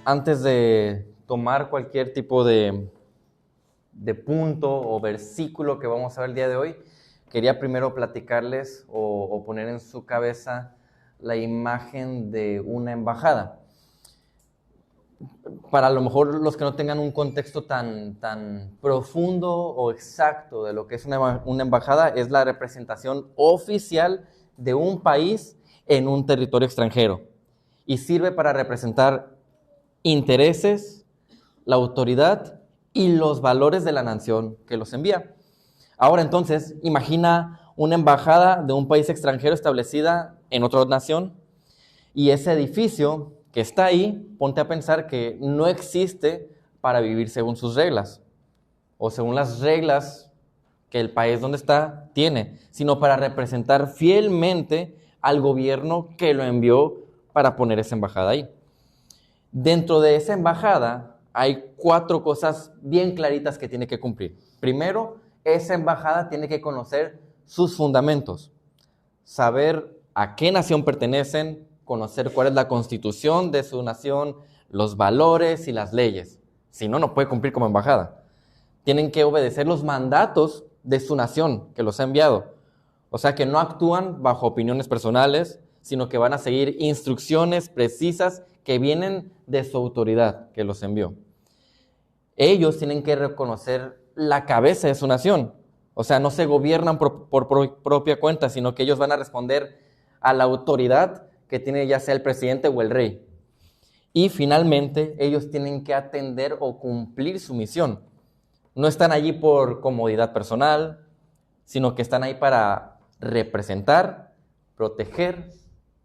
Antes de tomar cualquier tipo de punto o versículo que vamos a ver el día de hoy, quería primero platicarles o poner en su cabeza la imagen de una embajada. Para a lo mejor los que no tengan un contexto tan profundo o exacto de lo que es una embajada, es la representación oficial de un país en un territorio extranjero y sirve para representar intereses, la autoridad y los valores de la nación que los envía. Ahora entonces, imagina una embajada de un país extranjero establecida en otra nación y ese edificio que está ahí, ponte a pensar que no existe para vivir según sus reglas o según las reglas que el país donde está tiene, sino para representar fielmente al gobierno que lo envió para poner esa embajada ahí. Dentro de esa embajada hay 4 cosas bien claritas que tiene que cumplir. Primero, esa embajada tiene que conocer sus fundamentos, saber a qué nación pertenecen, conocer cuál es la constitución de su nación, los valores y las leyes. Si no, no puede cumplir como embajada. Tienen que obedecer los mandatos de su nación que los ha enviado. O sea que no actúan bajo opiniones personales, sino que van a seguir instrucciones precisas que vienen de su autoridad que los envió. Ellos tienen que reconocer la cabeza de su nación. O sea, no se gobiernan por propia cuenta, sino que ellos van a responder a la autoridad que tiene ya sea el presidente o el rey. Y finalmente, ellos tienen que atender o cumplir su misión. No están allí por comodidad personal, sino que están ahí para representar, proteger,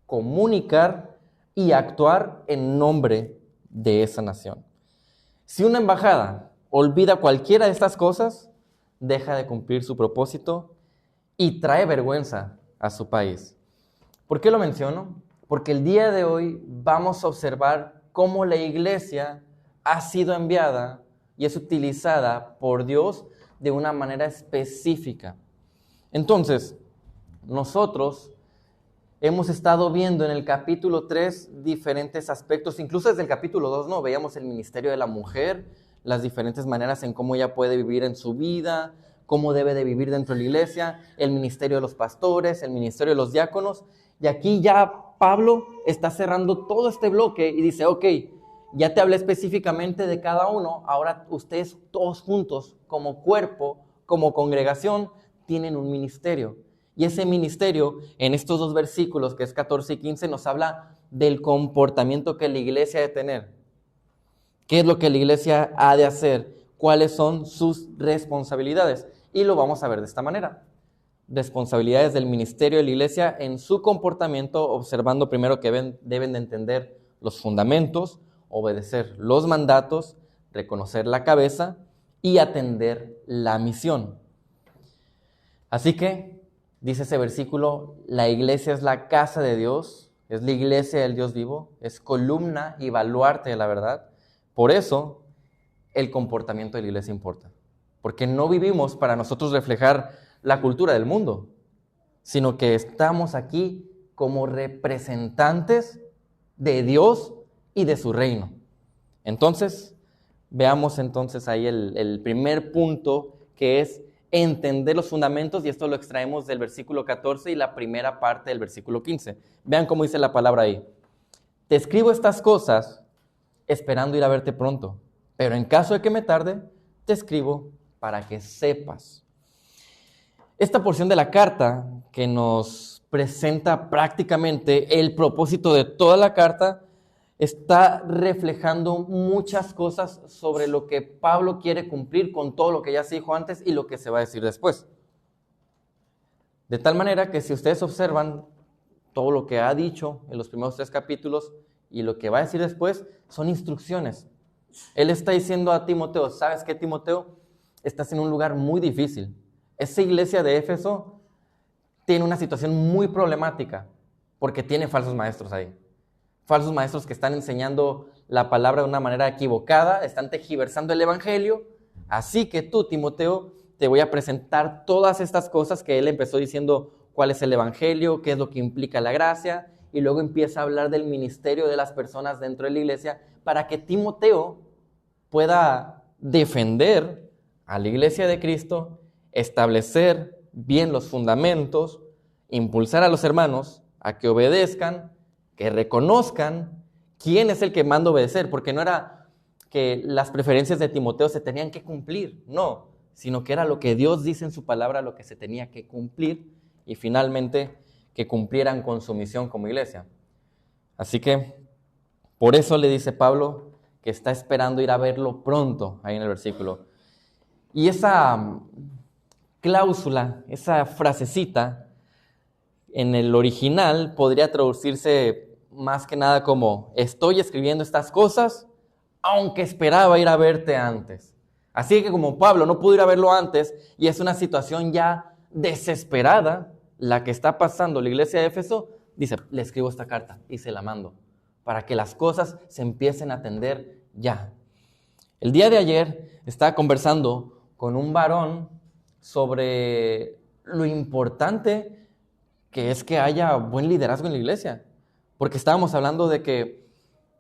comunicar y actuar en nombre de esa nación. Si una embajada olvida cualquiera de estas cosas, deja de cumplir su propósito y trae vergüenza a su país. ¿Por qué lo menciono? Porque el día de hoy vamos a observar cómo la iglesia ha sido enviada y es utilizada por Dios de una manera específica. Entonces, nosotros hemos estado viendo en el capítulo 3 diferentes aspectos, incluso desde el capítulo 2, ¿no? Veíamos el ministerio de la mujer, las diferentes maneras en cómo ella puede vivir en su vida, cómo debe de vivir dentro de la iglesia, el ministerio de los pastores, el ministerio de los diáconos. Y aquí ya Pablo está cerrando todo este bloque y dice, ok, ya te hablé específicamente de cada uno, ahora ustedes todos juntos, como cuerpo, como congregación, tienen un ministerio. Y ese ministerio, en estos 2 versículos, que es 14 y 15, nos habla del comportamiento que la iglesia ha de tener. ¿Qué es lo que la iglesia ha de hacer? ¿Cuáles son sus responsabilidades? Y lo vamos a ver de esta manera. Responsabilidades del ministerio de la iglesia en su comportamiento, observando primero que deben de entender los fundamentos, obedecer los mandatos, reconocer la cabeza y atender la misión. Así que, dice ese versículo, la iglesia es la casa de Dios, es la iglesia del Dios vivo, es columna y baluarte de la verdad. Por eso, el comportamiento de la iglesia importa. Porque no vivimos para nosotros reflejar la cultura del mundo, sino que estamos aquí como representantes de Dios y de su reino. Entonces, veamos entonces ahí el primer punto, que es entender los fundamentos, y esto lo extraemos del versículo 14 y la primera parte del versículo 15. Vean cómo dice la palabra ahí. Te escribo estas cosas esperando ir a verte pronto, pero en caso de que me tarde, te escribo para que sepas. Esta porción de la carta que nos presenta prácticamente el propósito de toda la carta está reflejando muchas cosas sobre lo que Pablo quiere cumplir con todo lo que ya se dijo antes y lo que se va a decir después. De tal manera que si ustedes observan todo lo que ha dicho en los primeros 3 capítulos y lo que va a decir después, son instrucciones. Él está diciendo a Timoteo, ¿sabes qué, Timoteo? Estás en un lugar muy difícil. Esa iglesia de Éfeso tiene una situación muy problemática porque tiene falsos maestros ahí. Falsos maestros que están enseñando la palabra de una manera equivocada, están tergiversando el evangelio. Así que tú, Timoteo, te voy a presentar todas estas cosas que él empezó diciendo cuál es el evangelio, qué es lo que implica la gracia, y luego empieza a hablar del ministerio de las personas dentro de la iglesia para que Timoteo pueda defender a la iglesia de Cristo, establecer bien los fundamentos, impulsar a los hermanos a que obedezcan, que reconozcan quién es el que manda obedecer, porque no era que las preferencias de Timoteo se tenían que cumplir, no, sino que era lo que Dios dice en su palabra, lo que se tenía que cumplir, y finalmente que cumplieran con su misión como iglesia. Así que por eso le dice Pablo que está esperando ir a verlo pronto, ahí en el versículo. Y esa cláusula, esa frasecita, en el original podría traducirse más que nada como: estoy escribiendo estas cosas, aunque esperaba ir a verte antes. Así que como Pablo no pudo ir a verlo antes, y es una situación ya desesperada la que está pasando la iglesia de Éfeso, dice: le escribo esta carta y se la mando, para que las cosas se empiecen a atender ya. El día de ayer estaba conversando con un varón sobre lo importante que es que haya buen liderazgo en la iglesia, porque estábamos hablando de que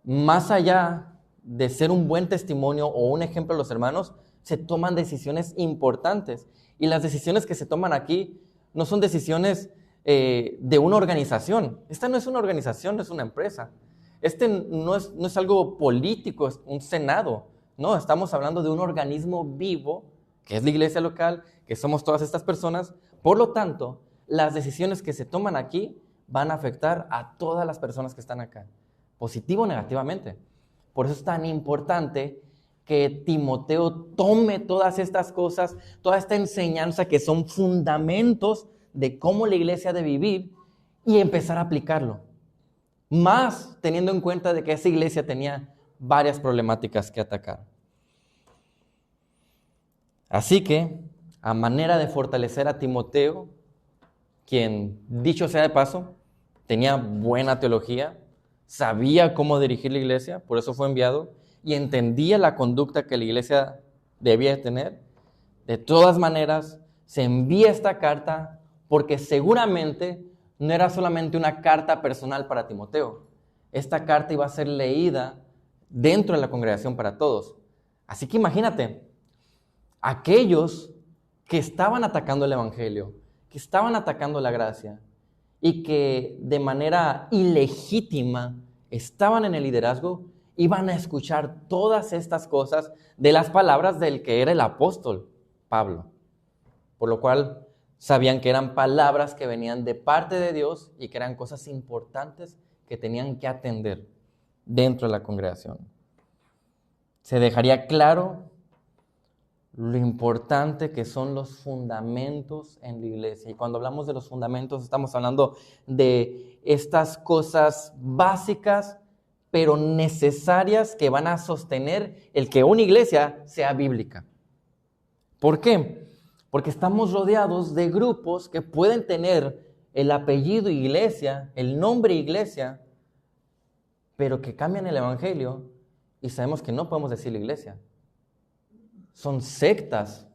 más allá de ser un buen testimonio o un ejemplo a los hermanos, se toman decisiones importantes, y las decisiones que se toman aquí no son decisiones de una organización. Esta no es una organización, no es una empresa. No es algo político, es un senado. No, estamos hablando de un organismo vivo, que es la iglesia local, que somos todas estas personas. Por lo tanto, las decisiones que se toman aquí van a afectar a todas las personas que están acá, positivo o negativamente. Por eso es tan importante que Timoteo tome todas estas cosas, toda esta enseñanza que son fundamentos de cómo la iglesia ha de vivir, y empezar a aplicarlo. Más teniendo en cuenta de que esa iglesia tenía varias problemáticas que atacar. Así que, a manera de fortalecer a Timoteo, quien, dicho sea de paso, tenía buena teología, sabía cómo dirigir la iglesia, por eso fue enviado, y entendía la conducta que la iglesia debía tener, de todas maneras, se envía esta carta porque seguramente no era solamente una carta personal para Timoteo. Esta carta iba a ser leída dentro de la congregación para todos. Así que imagínate, aquellos que estaban atacando el evangelio, que estaban atacando la gracia, y que de manera ilegítima estaban en el liderazgo, iban a escuchar todas estas cosas de las palabras del que era el apóstol Pablo. Por lo cual sabían que eran palabras que venían de parte de Dios y que eran cosas importantes que tenían que atender dentro de la congregación. Se dejaría claro lo importante que son los fundamentos en la iglesia. Y cuando hablamos de los fundamentos, estamos hablando de estas cosas básicas, pero necesarias, que van a sostener el que una iglesia sea bíblica. ¿Por qué? Porque estamos rodeados de grupos que pueden tener el apellido iglesia, el nombre iglesia, pero que cambian el evangelio y sabemos que no podemos decir la iglesia. Son sectas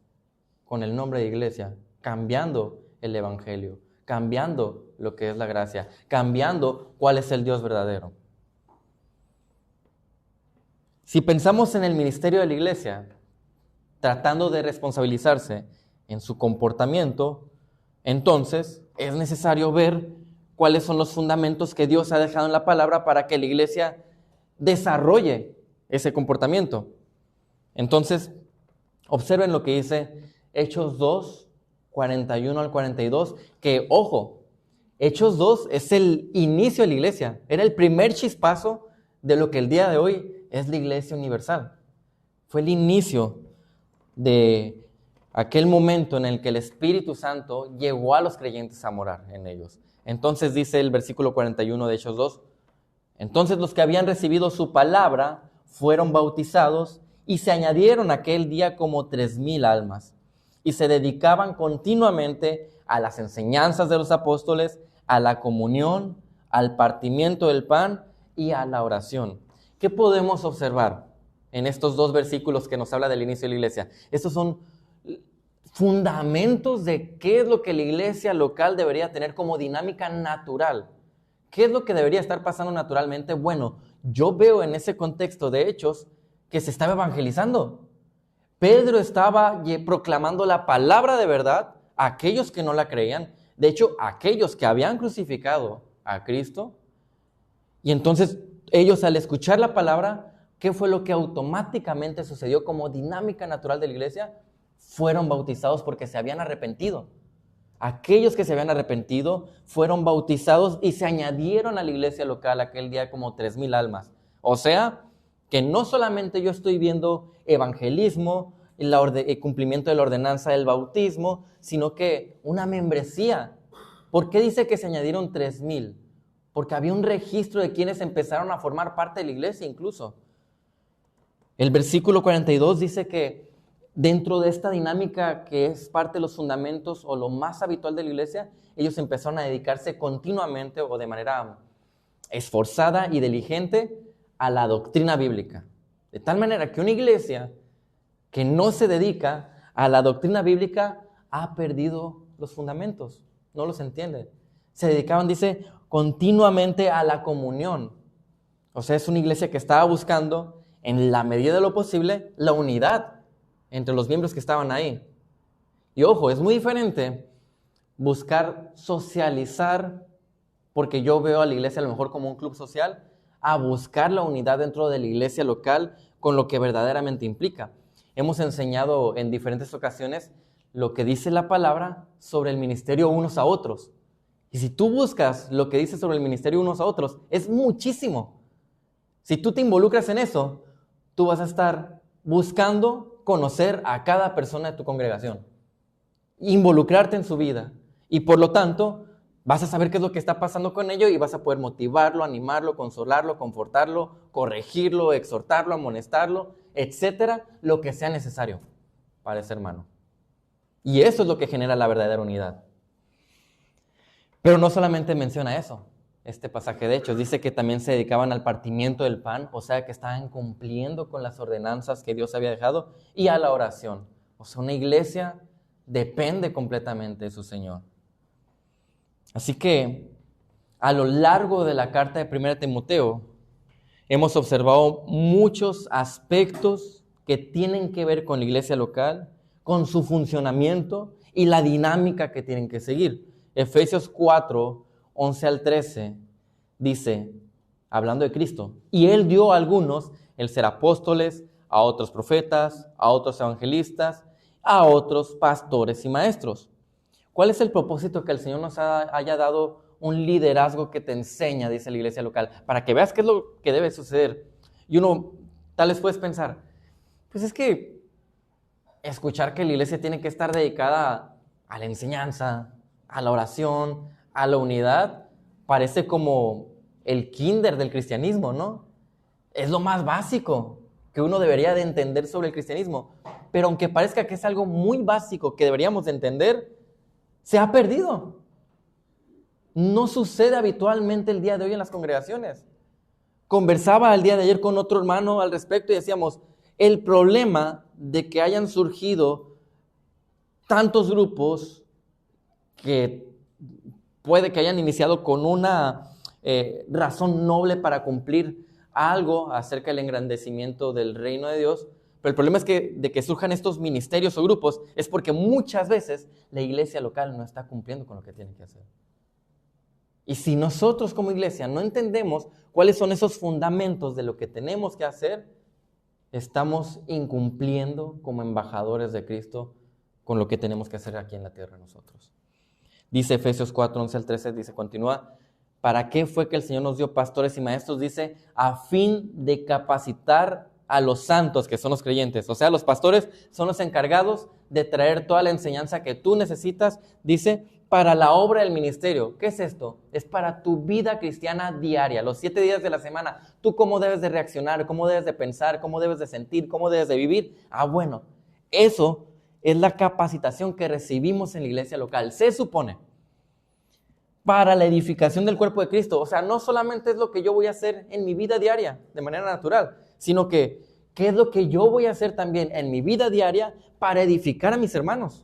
con el nombre de iglesia, cambiando el evangelio, cambiando lo que es la gracia, cambiando cuál es el Dios verdadero. Si pensamos en el ministerio de la iglesia, tratando de responsabilizarse en su comportamiento, entonces es necesario ver cuáles son los fundamentos que Dios ha dejado en la palabra para que la iglesia desarrolle ese comportamiento. Entonces, observen lo que dice Hechos 2, 41 al 42, que, ojo, Hechos 2 es el inicio de la iglesia, era el primer chispazo de lo que el día de hoy es la iglesia universal. Fue el inicio de aquel momento en el que el Espíritu Santo llegó a los creyentes a morar en ellos. Entonces dice el versículo 41 de Hechos 2, entonces los que habían recibido su palabra fueron bautizados y se añadieron aquel día como 3,000 almas y se dedicaban continuamente a las enseñanzas de los apóstoles, a la comunión, al partimiento del pan y a la oración. ¿Qué podemos observar en estos dos versículos que nos habla del inicio de la iglesia? Estos son fundamentos de qué es lo que la iglesia local debería tener como dinámica natural. ¿Qué es lo que debería estar pasando naturalmente? Bueno, yo veo en ese contexto de Hechos que se estaba evangelizando. Pedro estaba proclamando la palabra de verdad a aquellos que no la creían. De hecho, aquellos que habían crucificado a Cristo. Y entonces ellos, al escuchar la palabra, ¿qué fue lo que automáticamente sucedió como dinámica natural de la iglesia? Fueron bautizados porque se habían arrepentido. Aquellos que se habían arrepentido fueron bautizados y se añadieron a la iglesia local aquel día como 3,000 almas. O sea, que no solamente yo estoy viendo evangelismo, el cumplimiento de la ordenanza del bautismo, sino que una membresía. ¿Por qué dice que se añadieron 3,000? Porque había un registro de quienes empezaron a formar parte de la iglesia incluso. El versículo 42 dice que dentro de esta dinámica que es parte de los fundamentos o lo más habitual de la iglesia, ellos empezaron a dedicarse continuamente o de manera esforzada y diligente a la doctrina bíblica. De tal manera que una iglesia que no se dedica a la doctrina bíblica ha perdido los fundamentos, no los entiende. Se dedicaban, dice, continuamente a la comunión. O sea, es una iglesia que estaba buscando, en la medida de lo posible, la unidad entre los miembros que estaban ahí. Y ojo, es muy diferente buscar socializar, porque yo veo a la iglesia a lo mejor como un club social, a buscar la unidad dentro de la iglesia local con lo que verdaderamente implica. Hemos enseñado en diferentes ocasiones lo que dice la palabra sobre el ministerio unos a otros. Y si tú buscas lo que dice sobre el ministerio unos a otros, es muchísimo. Si tú te involucras en eso, tú vas a estar buscando conocer a cada persona de tu congregación, involucrarte en su vida y por lo tanto vas a saber qué es lo que está pasando con ellos y vas a poder motivarlo, animarlo, consolarlo, confortarlo, corregirlo, exhortarlo, amonestarlo, etcétera, lo que sea necesario para ese hermano. Y eso es lo que genera la verdadera unidad. Pero no solamente menciona eso. Este pasaje de Hechos dice que también se dedicaban al partimiento del pan, o sea que estaban cumpliendo con las ordenanzas que Dios había dejado, y a la oración. O sea, una iglesia depende completamente de su Señor. Así que a lo largo de la carta de 1 Timoteo hemos observado muchos aspectos que tienen que ver con la iglesia local, con su funcionamiento y la dinámica que tienen que seguir. Efesios 4, 11 al 13, dice, hablando de Cristo, y Él dio a algunos el ser apóstoles, a otros profetas, a otros evangelistas, a otros pastores y maestros. ¿Cuál es el propósito? Que el Señor nos haya dado un liderazgo que te enseña, dice la iglesia local, para que veas qué es lo que debe suceder. Y uno tal vez puedes pensar, pues es que escuchar que la iglesia tiene que estar dedicada a la enseñanza, a la oración, a la unidad, parece como el kinder del cristianismo, ¿no? Es lo más básico que uno debería de entender sobre el cristianismo. Pero aunque parezca que es algo muy básico que deberíamos de entender, se ha perdido. No sucede habitualmente el día de hoy en las congregaciones. Conversaba el día de ayer con otro hermano al respecto y decíamos, el problema de que hayan surgido tantos grupos que puede que hayan iniciado con una razón noble para cumplir algo acerca del engrandecimiento del reino de Dios, pero el problema es que de que surjan estos ministerios o grupos es porque muchas veces la iglesia local no está cumpliendo con lo que tiene que hacer. Y si nosotros como iglesia no entendemos cuáles son esos fundamentos de lo que tenemos que hacer, estamos incumpliendo como embajadores de Cristo con lo que tenemos que hacer aquí en la tierra nosotros. Dice Efesios 4, 11 al 13, dice, continúa, ¿para qué fue que el Señor nos dio pastores y maestros? Dice, a fin de capacitar a los santos, que son los creyentes. O sea, los pastores son los encargados de traer toda la enseñanza que tú necesitas, dice, para la obra del ministerio. ¿Qué es esto? Es para tu vida cristiana diaria, los 7 días de la semana. Tú cómo debes de reaccionar, cómo debes de pensar, cómo debes de sentir, cómo debes de vivir. Bueno, eso es la capacitación que recibimos en la iglesia local. Se supone para la edificación del cuerpo de Cristo. O sea, no solamente es lo que yo voy a hacer en mi vida diaria de manera natural, sino que ¿qué es lo que yo voy a hacer también en mi vida diaria para edificar a mis hermanos?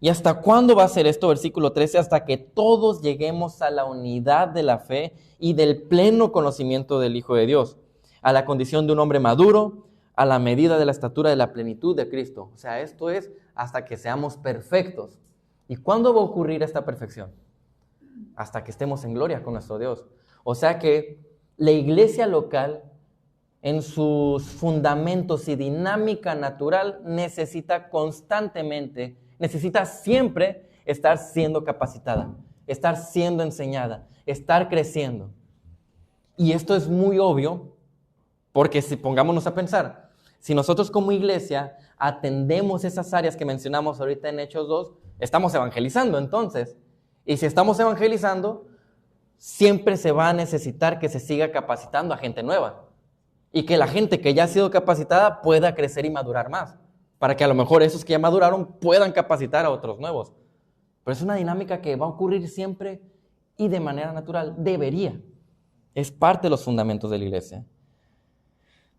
¿Y hasta cuándo va a ser esto? Versículo 13, hasta que todos lleguemos a la unidad de la fe y del pleno conocimiento del Hijo de Dios, a la condición de un hombre maduro, a la medida de la estatura de la plenitud de Cristo. O sea, esto es hasta que seamos perfectos. ¿Y cuándo va a ocurrir esta perfección? Hasta que estemos en gloria con nuestro Dios. O sea que la iglesia local, en sus fundamentos y dinámica natural, necesita constantemente, necesita siempre estar siendo capacitada, estar siendo enseñada, estar creciendo. Y esto es muy obvio, porque si pongámonos a pensar, si nosotros como iglesia atendemos esas áreas que mencionamos ahorita en Hechos 2, estamos evangelizando entonces. Y si estamos evangelizando, siempre se va a necesitar que se siga capacitando a gente nueva. Y que la gente que ya ha sido capacitada pueda crecer y madurar más. Para que a lo mejor esos que ya maduraron puedan capacitar a otros nuevos. Pero es una dinámica que va a ocurrir siempre y de manera natural. Debería. Es parte de los fundamentos de la iglesia.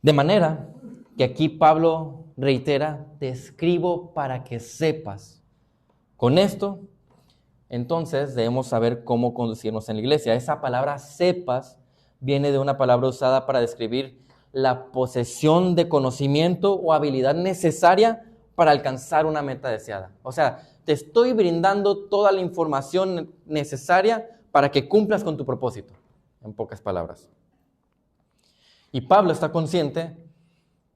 De manera que aquí Pablo reitera, te escribo para que sepas. Con esto, entonces debemos saber cómo conducirnos en la iglesia. Esa palabra sepas viene de una palabra usada para describir la posesión de conocimiento o habilidad necesaria para alcanzar una meta deseada. O sea, te estoy brindando toda la información necesaria para que cumplas con tu propósito, en pocas palabras. Y Pablo está consciente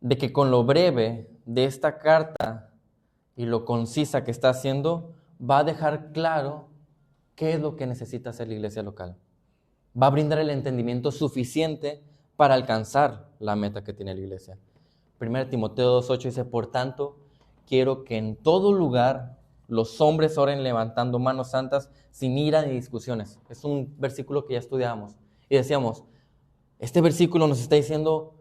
de que con lo breve de esta carta y lo concisa que está haciendo, va a dejar claro qué es lo que necesita hacer la iglesia local. Va a brindar el entendimiento suficiente para alcanzar la meta que tiene la iglesia. 1 Timoteo 2:8 dice, por tanto, quiero que en todo lugar los hombres oren levantando manos santas sin ira ni discusiones. Es un versículo que ya estudiábamos. Y decíamos, este versículo nos está diciendo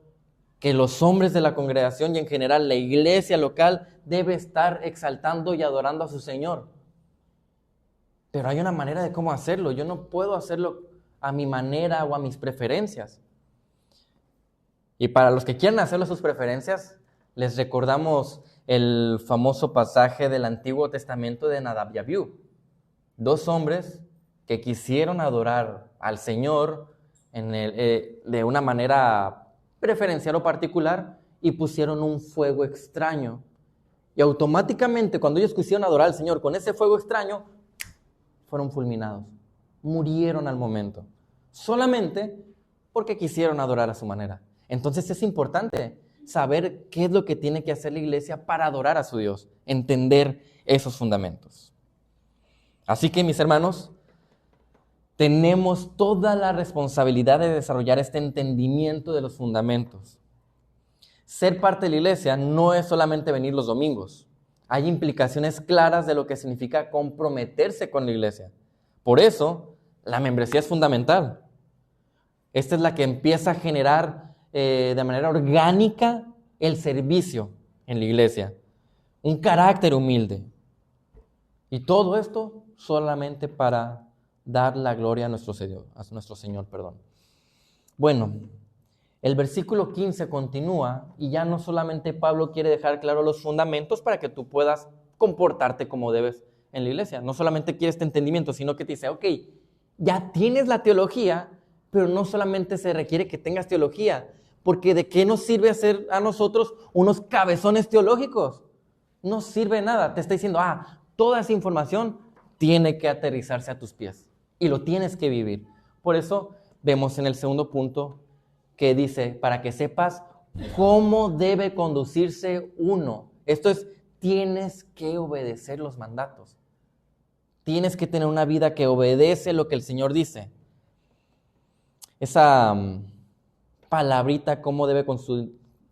que los hombres de la congregación y en general la iglesia local debe estar exaltando y adorando a su Señor. Pero hay una manera de cómo hacerlo. Yo no puedo hacerlo a mi manera o a mis preferencias. Y para los que quieran hacerlo a sus preferencias, les recordamos el famoso pasaje del Antiguo Testamento de Nadab y Abiú. Dos hombres que quisieron adorar al Señor de una manera preferencial o particular y pusieron un fuego extraño. Y automáticamente cuando ellos quisieron adorar al Señor con ese fuego extraño, fueron fulminados. Murieron al momento. Solamente porque quisieron adorar a su manera. Entonces es importante saber qué es lo que tiene que hacer la iglesia para adorar a su Dios. Entender esos fundamentos. Así que, mis hermanos, tenemos toda la responsabilidad de desarrollar este entendimiento de los fundamentos. Ser parte de la iglesia no es solamente venir los domingos. Hay implicaciones claras de lo que significa comprometerse con la iglesia. Por eso, la membresía es fundamental. Esta es la que empieza a generar de manera orgánica el servicio en la iglesia. Un carácter humilde. Y todo esto solamente para dar la gloria a nuestro Señor. Bueno, el versículo 15 continúa y ya no solamente Pablo quiere dejar claro los fundamentos para que tú puedas comportarte como debes en la iglesia. No solamente quiere este entendimiento, sino que te dice, ok, ya tienes la teología, pero no solamente se requiere que tengas teología, porque ¿de qué nos sirve hacer a nosotros unos cabezones teológicos? No sirve de nada. Te está diciendo, toda esa información tiene que aterrizarse a tus pies y lo tienes que vivir. Por eso vemos en el segundo punto que dice, para que sepas cómo debe conducirse uno. Esto es, tienes que obedecer los mandatos. Tienes que tener una vida que obedece lo que el Señor dice. Esa palabrita, cómo debe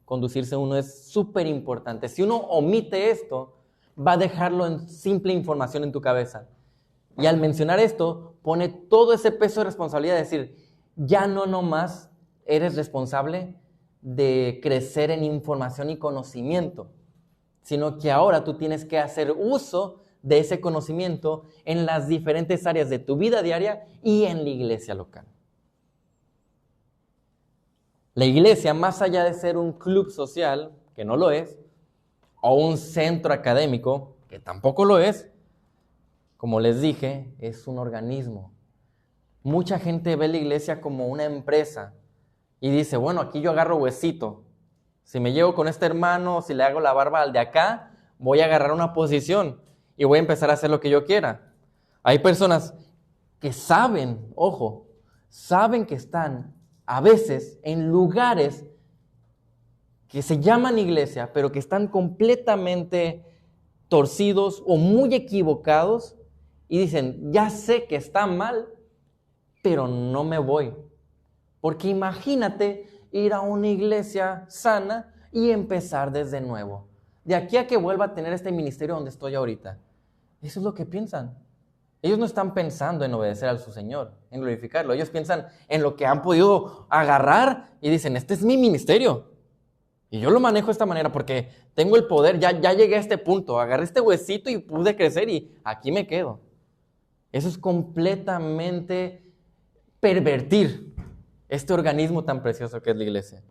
conducirse uno, es súper importante. Si uno omite esto, va a dejarlo en simple información en tu cabeza. Y al mencionar esto, pone todo ese peso de responsabilidad de decir, ya no nomás eres responsable de crecer en información y conocimiento, sino que ahora tú tienes que hacer uso de ese conocimiento en las diferentes áreas de tu vida diaria y en la iglesia local. La iglesia, más allá de ser un club social, que no lo es, o un centro académico, que tampoco lo es, como les dije, es un organismo. Mucha gente ve la iglesia como una empresa y dice, bueno, aquí yo agarro huesito. Si me llevo con este hermano, si le hago la barba al de acá, voy a agarrar una posición y voy a empezar a hacer lo que yo quiera. Hay personas que saben, ojo, saben que están a veces en lugares que se llaman iglesia, pero que están completamente torcidos o muy equivocados y dicen, ya sé que está mal, pero no me voy. Porque imagínate ir a una iglesia sana y empezar desde nuevo. De aquí a que vuelva a tener este ministerio donde estoy ahorita. Eso es lo que piensan. Ellos no están pensando en obedecer a su Señor, en glorificarlo. Ellos piensan en lo que han podido agarrar y dicen, este es mi ministerio. Y yo lo manejo de esta manera porque tengo el poder, ya llegué a este punto, agarré este huesito y pude crecer y aquí me quedo. Eso es completamente pervertir este organismo tan precioso que es la iglesia.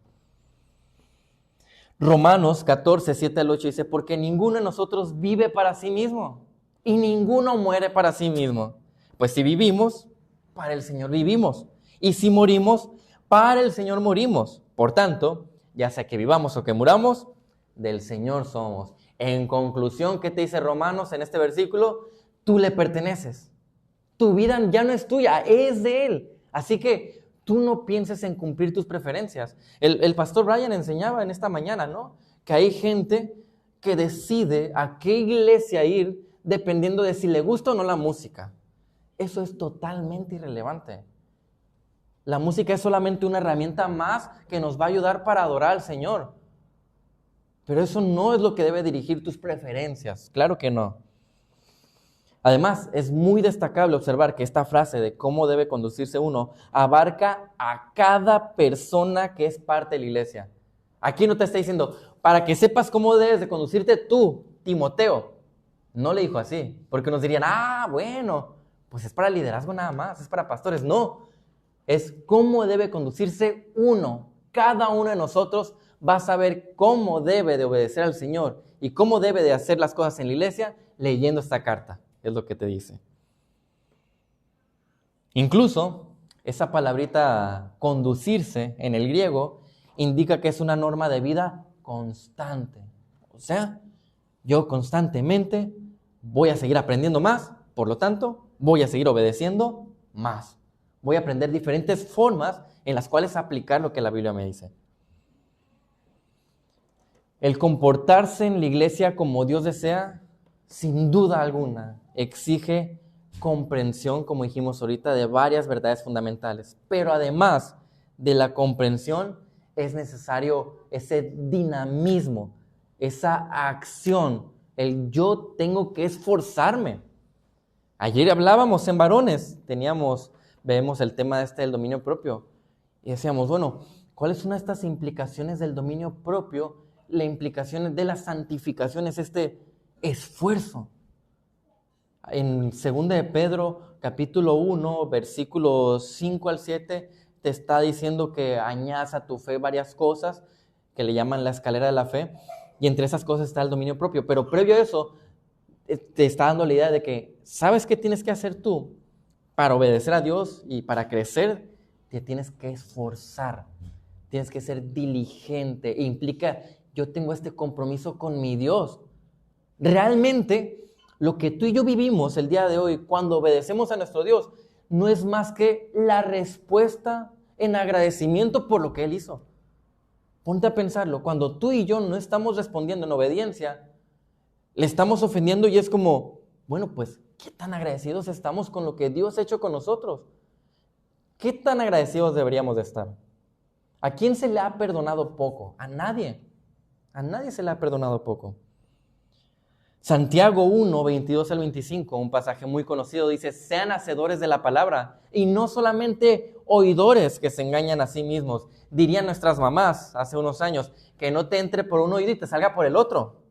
Romanos 14, 7 al 8 dice, porque ninguno de nosotros vive para sí mismo y ninguno muere para sí mismo. Pues si vivimos, para el Señor vivimos. Y si morimos, para el Señor morimos. Por tanto, ya sea que vivamos o que muramos, del Señor somos. En conclusión, ¿qué te dice Romanos en este versículo? Tú le perteneces. Tu vida ya no es tuya, es de Él. Así que tú no pienses en cumplir tus preferencias. El pastor Brian enseñaba en esta mañana, ¿no? Que hay gente que decide a qué iglesia ir dependiendo de si le gusta o no la música. Eso es totalmente irrelevante. La música es solamente una herramienta más que nos va a ayudar para adorar al Señor. Pero eso no es lo que debe dirigir tus preferencias. Claro que no. Además, es muy destacable observar que esta frase de cómo debe conducirse uno abarca a cada persona que es parte de la iglesia. Aquí no te está diciendo, para que sepas cómo debes de conducirte tú, Timoteo. No le dijo así, porque nos dirían, bueno, pues es para liderazgo nada más, es para pastores. No, es cómo debe conducirse uno. Cada uno de nosotros va a saber cómo debe de obedecer al Señor y cómo debe de hacer las cosas en la iglesia leyendo esta carta. Es lo que te dice. Incluso, esa palabrita conducirse en el griego indica que es una norma de vida constante. O sea, yo constantemente voy a seguir aprendiendo más, por lo tanto, voy a seguir obedeciendo más. Voy a aprender diferentes formas en las cuales aplicar lo que la Biblia me dice. El comportarse en la iglesia como Dios desea, sin duda alguna, exige comprensión, como dijimos ahorita, de varias verdades fundamentales. Pero además de la comprensión, es necesario ese dinamismo, esa acción, el yo tengo que esforzarme. Ayer hablábamos en varones, vemos el tema del dominio propio, y decíamos, bueno, ¿cuáles son estas implicaciones del dominio propio? La implicación de la santificación es este esfuerzo. En 2 de Pedro, capítulo 1, versículos 5 al 7, te está diciendo que añadas a tu fe varias cosas que le llaman la escalera de la fe, y entre esas cosas está el dominio propio. Pero previo a eso, te está dando la idea de que, ¿sabes qué tienes que hacer tú para obedecer a Dios y para crecer? Te tienes que esforzar, tienes que ser diligente, e implica, yo tengo este compromiso con mi Dios. Realmente, lo que tú y yo vivimos el día de hoy, cuando obedecemos a nuestro Dios, no es más que la respuesta en agradecimiento por lo que Él hizo. Ponte a pensarlo, cuando tú y yo no estamos respondiendo en obediencia, le estamos ofendiendo y es como, bueno, pues, ¿qué tan agradecidos estamos con lo que Dios ha hecho con nosotros? ¿Qué tan agradecidos deberíamos de estar? ¿A quién se le ha perdonado poco? A nadie. A nadie se le ha perdonado poco. Santiago 1, 22 al 25, un pasaje muy conocido, dice, sean hacedores de la palabra y no solamente oidores que se engañan a sí mismos. Dirían nuestras mamás hace unos años, que no te entre por un oído y te salga por el otro.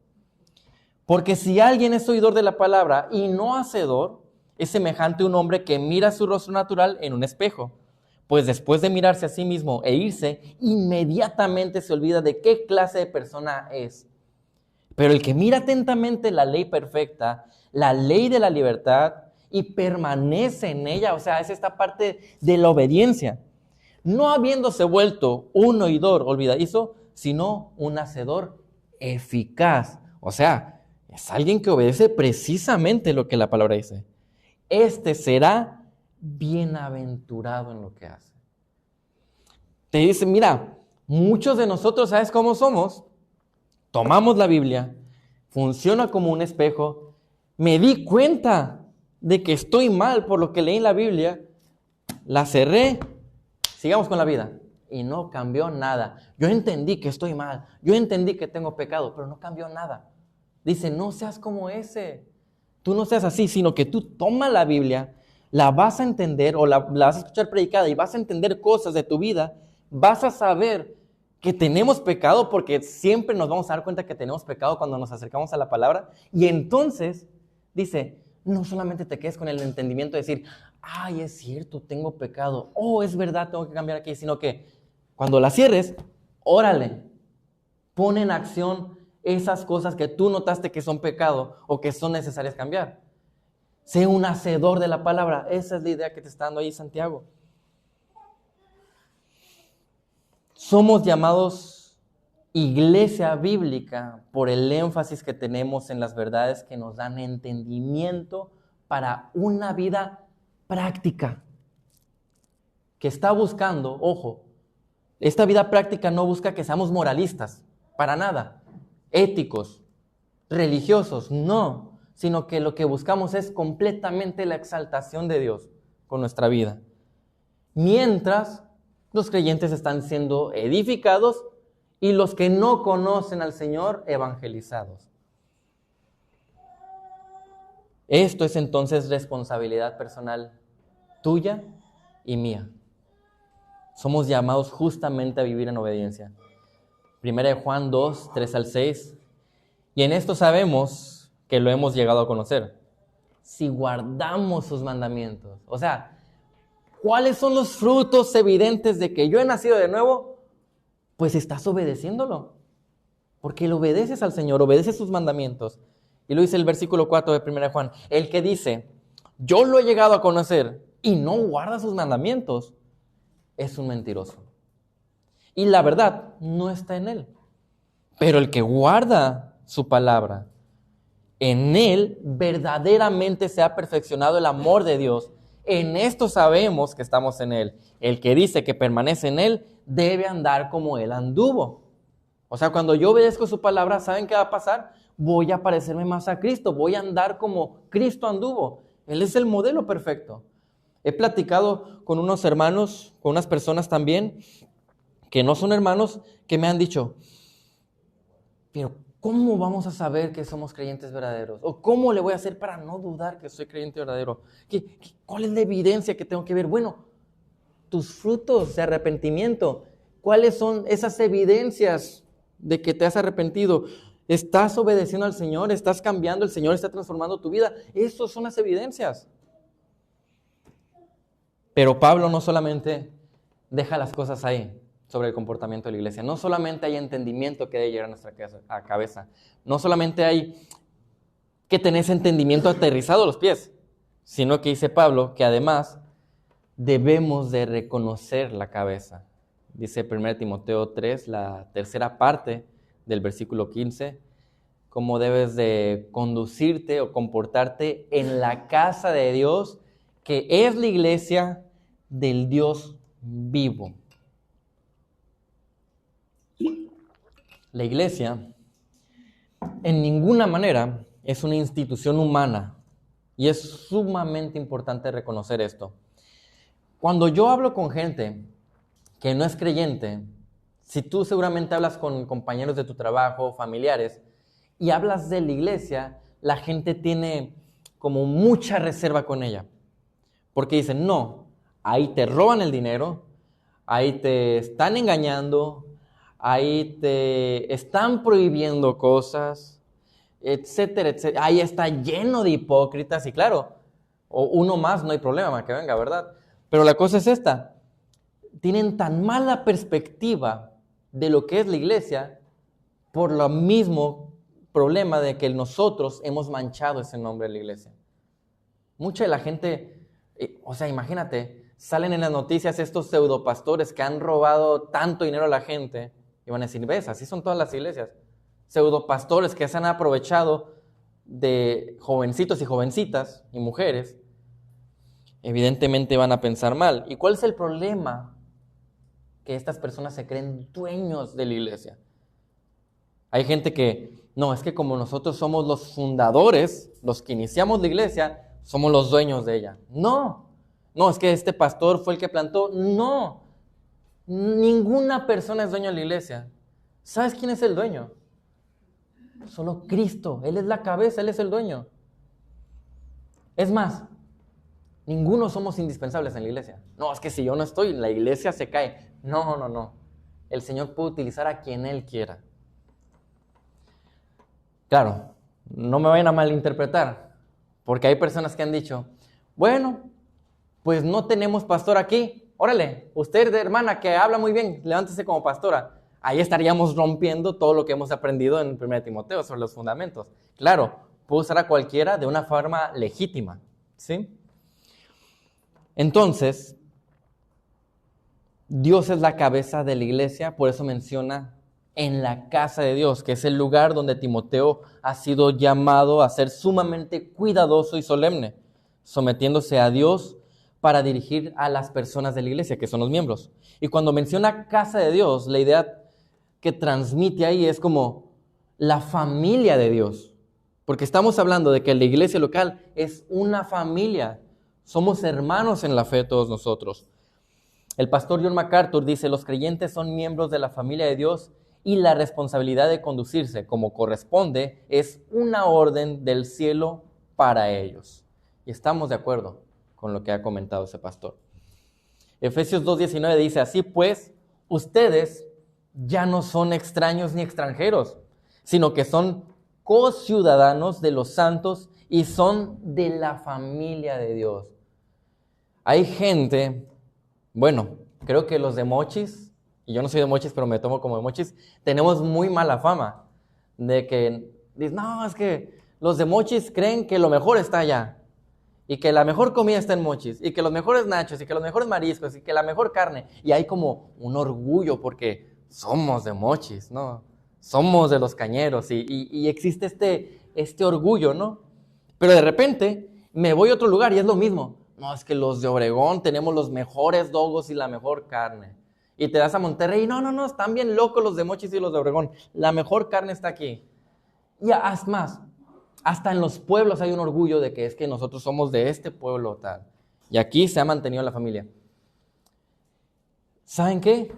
Porque si alguien es oidor de la palabra y no hacedor, es semejante a un hombre que mira su rostro natural en un espejo. Pues después de mirarse a sí mismo e irse, inmediatamente se olvida de qué clase de persona es. Pero el que mira atentamente la ley perfecta, la ley de la libertad, y permanece en ella. O sea, es esta parte de la obediencia. No habiéndose vuelto un oidor olvidadizo, sino un hacedor eficaz. O sea, es alguien que obedece precisamente lo que la palabra dice. Este será bienaventurado en lo que hace. Te dice, mira, muchos de nosotros, ¿sabes cómo somos? Tomamos la Biblia, funciona como un espejo, me di cuenta de que estoy mal por lo que leí en la Biblia, la cerré, sigamos con la vida. Y no cambió nada. Yo entendí que estoy mal, yo entendí que tengo pecado, pero no cambió nada. Dice, no seas como ese. Tú no seas así, sino que tú toma la Biblia, la vas a entender o la vas a escuchar predicada y vas a entender cosas de tu vida, vas a saber que tenemos pecado porque siempre nos vamos a dar cuenta que tenemos pecado cuando nos acercamos a la palabra. Y entonces, dice, no solamente te quedes con el entendimiento de decir, ay, es cierto, tengo pecado, oh, es verdad, tengo que cambiar aquí, sino que cuando la cierres, órale, pon en acción esas cosas que tú notaste que son pecado o que son necesarias cambiar. Sé un hacedor de la palabra. Esa es la idea que te está dando ahí Santiago. Somos llamados iglesia bíblica por el énfasis que tenemos en las verdades que nos dan entendimiento para una vida práctica. Que está buscando, ojo, esta vida práctica no busca que seamos moralistas, para nada, éticos, religiosos, no, sino que lo que buscamos es completamente la exaltación de Dios con nuestra vida. Mientras los creyentes están siendo edificados y los que no conocen al Señor evangelizados. Esto es entonces responsabilidad personal tuya y mía. Somos llamados justamente a vivir en obediencia. 1 Juan 2, 3 al 6. Y en esto sabemos que lo hemos llegado a conocer, si guardamos sus mandamientos. O sea, ¿cuáles son los frutos evidentes de que yo he nacido de nuevo? Pues estás obedeciéndolo. Porque le obedeces al Señor, obedeces sus mandamientos. Y lo dice el versículo 4 de 1 Juan. El que dice, yo lo he llegado a conocer y no guarda sus mandamientos, es un mentiroso. Y la verdad no está en él. Pero el que guarda su palabra, en él verdaderamente se ha perfeccionado el amor de Dios. En esto sabemos que estamos en él. El que dice que permanece en él debe andar como él anduvo. O sea, cuando yo obedezco su palabra, ¿saben qué va a pasar? Voy a parecerme más a Cristo, voy a andar como Cristo anduvo. Él es el modelo perfecto. He platicado con unos hermanos, con unas personas también, que no son hermanos, que me han dicho, pero ¿cómo vamos a saber que somos creyentes verdaderos? ¿O cómo le voy a hacer para no dudar que soy creyente verdadero? ¿Cuál es la evidencia que tengo que ver? Bueno, tus frutos de arrepentimiento. ¿Cuáles son esas evidencias de que te has arrepentido? ¿Estás obedeciendo al Señor? ¿Estás cambiando? ¿El Señor está transformando tu vida? Esas son las evidencias. Pero Pablo no solamente deja las cosas ahí sobre el comportamiento de la iglesia. No solamente hay entendimiento que debe llegar a nuestra cabeza. No solamente hay que tener ese entendimiento aterrizado a los pies, sino que dice Pablo que además debemos de reconocer la cabeza. Dice 1 Timoteo 3, la tercera parte del versículo 15, cómo debes de conducirte o comportarte en la casa de Dios, que es la iglesia del Dios vivo. La iglesia en ninguna manera es una institución humana y es sumamente importante reconocer esto. Cuando yo hablo con gente que no es creyente, si tú seguramente hablas con compañeros de tu trabajo, familiares, y hablas de la iglesia, la gente tiene como mucha reserva con ella. Porque dicen, no, ahí te roban el dinero, ahí te están engañando, ahí te están prohibiendo cosas, etcétera, etcétera. Ahí está lleno de hipócritas y claro, o uno más, no hay problema que venga, ¿verdad? Pero la cosa es esta, tienen tan mala perspectiva de lo que es la iglesia por lo mismo problema de que nosotros hemos manchado ese nombre de la iglesia. Mucha de la gente, imagínate, salen en las noticias estos pseudopastores que han robado tanto dinero a la gente y van a decir, ves, así son todas las iglesias. Pseudopastores que se han aprovechado de jovencitos y jovencitas y mujeres, evidentemente van a pensar mal. ¿Y cuál es el problema? Que estas personas se creen dueños de la iglesia. Hay gente que, no, es que como nosotros somos los fundadores, los que iniciamos la iglesia, somos los dueños de ella. No, es que este pastor fue el que plantó. No, ninguna persona es dueño de la iglesia. ¿Sabes quién es el dueño? Solo Cristo. Él es la cabeza, Él es el dueño. Es más, ninguno somos indispensables en la iglesia. No, es que si yo no estoy, la iglesia se cae. No. El Señor puede utilizar a quien Él quiera. Claro, no me vayan a malinterpretar, porque hay personas que han dicho, bueno, pues no tenemos pastor aquí. Órale, usted, hermana, que habla muy bien, levántese como pastora. Ahí estaríamos rompiendo todo lo que hemos aprendido en 1 Timoteo sobre los fundamentos. Claro, puedo usar a cualquiera de una forma legítima, ¿sí? Entonces, Dios es la cabeza de la iglesia, por eso menciona en la casa de Dios, que es el lugar donde Timoteo ha sido llamado a ser sumamente cuidadoso y solemne, sometiéndose a Dios para dirigir a las personas de la iglesia, que son los miembros. Y cuando menciona casa de Dios, la idea que transmite ahí es como la familia de Dios, porque estamos hablando de que la iglesia local es una familia, somos hermanos en la fe todos nosotros. El pastor John MacArthur dice, los creyentes son miembros de la familia de Dios y la responsabilidad de conducirse como corresponde es una orden del cielo para ellos. Y estamos de acuerdo con lo que ha comentado ese pastor. Efesios 2:19 dice, así pues, ustedes ya no son extraños ni extranjeros, sino que son co-ciudadanos de los santos y son de la familia de Dios. Hay gente, bueno, creo que los de Mochis, y yo no soy de Mochis, pero me tomo como de Mochis, tenemos muy mala fama de que, no, es que los de Mochis creen que lo mejor está allá, y que la mejor comida está en Mochis, y que los mejores nachos, y que los mejores mariscos, y que la mejor carne, y hay como un orgullo porque somos de Mochis, ¿no? Somos de los Cañeros, y existe este orgullo, ¿no? Pero de repente me voy a otro lugar y es lo mismo. No, es que los de Obregón tenemos los mejores dogos y la mejor carne. Y te das a Monterrey, no, están bien locos los de Mochis y los de Obregón. La mejor carne está aquí. Y haz más, hasta en los pueblos hay un orgullo de que es que nosotros somos de este pueblo tal. Y aquí se ha mantenido la familia. ¿Saben qué?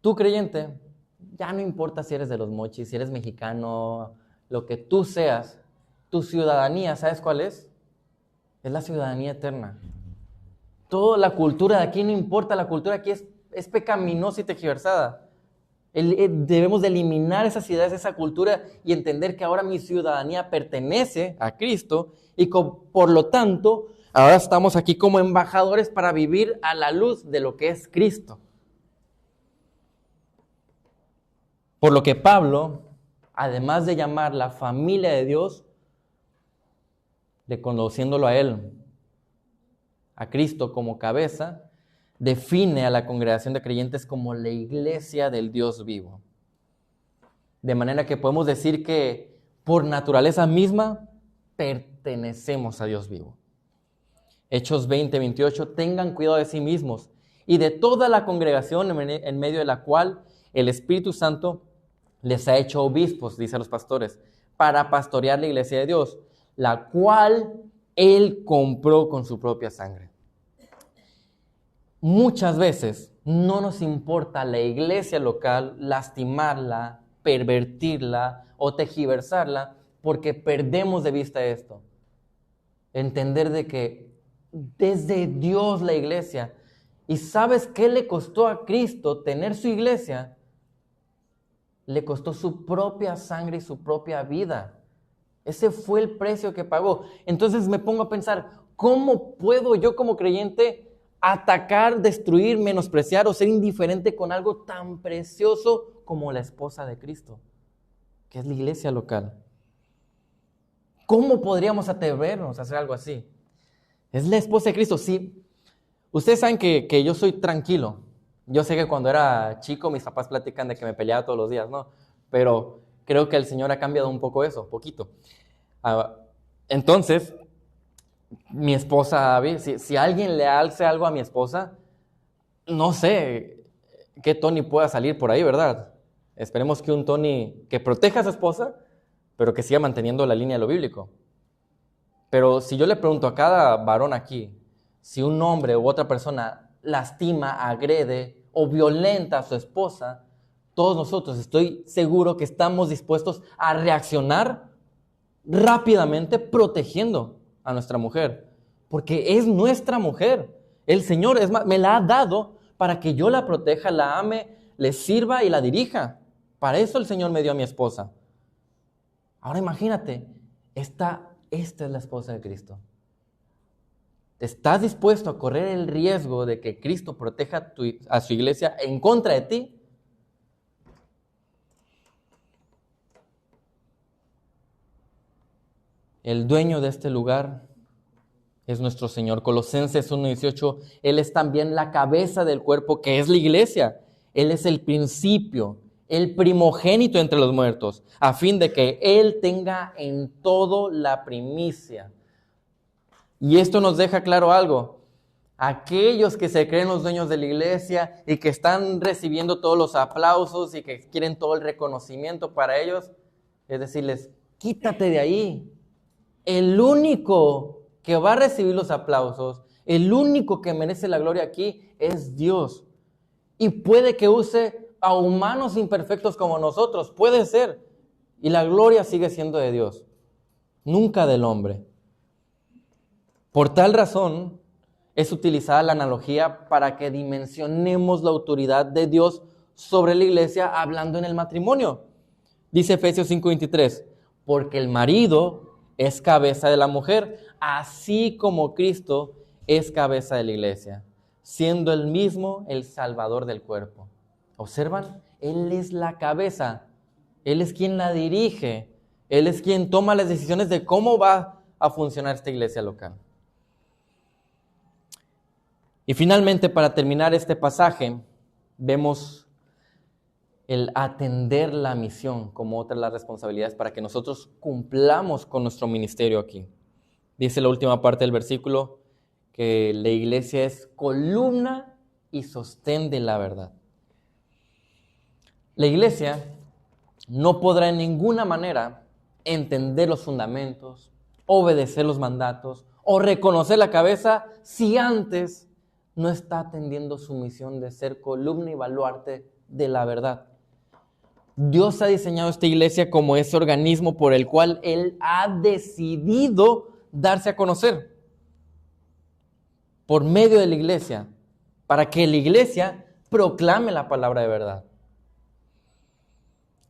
Tú creyente, ya no importa si eres de los Mochis, si eres mexicano, lo que tú seas, tu ciudadanía, ¿sabes cuál es? Es la ciudadanía eterna. Toda la cultura de aquí no importa, la cultura aquí es pecaminosa y tergiversada. Debemos de eliminar esas ideas, esa cultura y entender que ahora mi ciudadanía pertenece a Cristo y por lo tanto ahora estamos aquí como embajadores para vivir a la luz de lo que es Cristo. Por lo que Pablo, además de llamar la familia de Dios, reconociéndolo a Él, a Cristo como cabeza, define a la congregación de creyentes como la iglesia del Dios vivo. De manera que podemos decir que por naturaleza misma pertenecemos a Dios vivo. Hechos 20:28, tengan cuidado de sí mismos y de toda la congregación en medio de la cual el Espíritu Santo les ha hecho obispos, dice a los pastores, para pastorear la iglesia de Dios, la cual Él compró con su propia sangre. Muchas veces no nos importa la iglesia local lastimarla, pervertirla o tergiversarla porque perdemos de vista esto. Entender de que desde Dios la iglesia. ¿Y sabes qué le costó a Cristo tener su iglesia? Le costó su propia sangre y su propia vida. Ese fue el precio que pagó. Entonces me pongo a pensar, ¿cómo puedo yo como creyente atacar, destruir, menospreciar o ser indiferente con algo tan precioso como la esposa de Cristo, que es la iglesia local? ¿Cómo podríamos atrevernos a hacer algo así? Es la esposa de Cristo. Sí, ustedes saben que yo soy tranquilo. Yo sé que cuando era chico mis papás platican de que me peleaba todos los días, ¿no? Pero creo que el Señor ha cambiado un poco eso, poquito. Ah, entonces, mi esposa, Abby, si alguien le hace algo a mi esposa, no sé qué Tony pueda salir por ahí, ¿verdad? Esperemos que un Tony que proteja a su esposa, pero que siga manteniendo la línea de lo bíblico. Pero si yo le pregunto a cada varón aquí, si un hombre u otra persona lastima, agrede o violenta a su esposa, todos nosotros estoy seguro que estamos dispuestos a reaccionar rápidamente protegiendo a nuestra mujer, porque es nuestra mujer. El Señor me la ha dado para que yo la proteja, la ame, le sirva y la dirija. Para eso el Señor me dio a mi esposa. Ahora imagínate, esta es la esposa de Cristo. ¿Estás dispuesto a correr el riesgo de que Cristo proteja a su iglesia en contra de ti? El dueño de este lugar es nuestro Señor. Colosenses 1:18, Él es también la cabeza del cuerpo, que es la iglesia. Él es el principio, el primogénito entre los muertos, a fin de que Él tenga en todo la primicia. Y esto nos deja claro algo. Aquellos que se creen los dueños de la iglesia y que están recibiendo todos los aplausos y que quieren todo el reconocimiento para ellos, es decirles, quítate de ahí. El único que va a recibir los aplausos, el único que merece la gloria aquí es Dios. Y puede que use a humanos imperfectos como nosotros, puede ser. Y la gloria sigue siendo de Dios, nunca del hombre. Por tal razón, es utilizada la analogía para que dimensionemos la autoridad de Dios sobre la iglesia hablando en el matrimonio. Dice Efesios 5:23, porque el marido es cabeza de la mujer, así como Cristo es cabeza de la iglesia, siendo él mismo el salvador del cuerpo. ¿Observan? Él es la cabeza, él es quien la dirige, él es quien toma las decisiones de cómo va a funcionar esta iglesia local. Y finalmente, para terminar este pasaje, vemos el atender la misión como otra de las responsabilidades para que nosotros cumplamos con nuestro ministerio aquí. Dice la última parte del versículo que la iglesia es columna y sostén de la verdad. La iglesia no podrá en ninguna manera entender los fundamentos, obedecer los mandatos o reconocer la cabeza si antes no está atendiendo su misión de ser columna y baluarte de la verdad. Dios ha diseñado esta iglesia como ese organismo por el cual Él ha decidido darse a conocer por medio de la iglesia, para que la iglesia proclame la palabra de verdad.